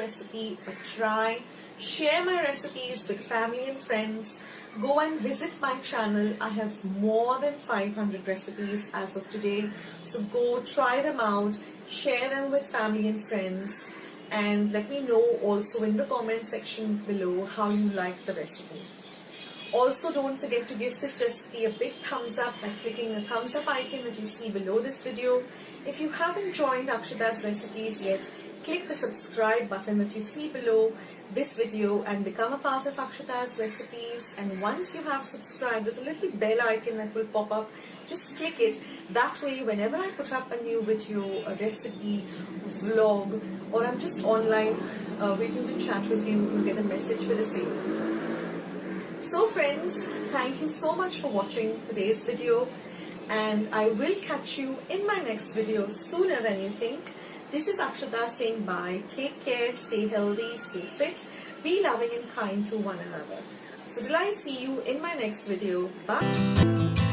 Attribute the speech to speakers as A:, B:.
A: recipe a try. Share my recipes with family and friends. Go and visit my channel. I have more than 500 recipes as of today. So go try them out, share them with family and friends, and let me know also in the comment section below how you like the recipe. Also, don't forget to give this recipe a big thumbs up by clicking the thumbs up icon that you see below this video. If you haven't joined Akshata's recipes yet, click the subscribe button that you see below this video and become a part of Akshata's recipes. And once you have subscribed, there's a little bell icon that will pop up. Just click it. That way, whenever I put up a new video, a recipe, vlog, or I'm just online waiting to chat with you, you'll get a message for the same. So friends, thank you so much for watching today's video, and I will catch you in my next video sooner than you think. This is Akshata saying bye. Take care, stay healthy, stay fit, be loving and kind to one another. So till I see you in my next video, bye.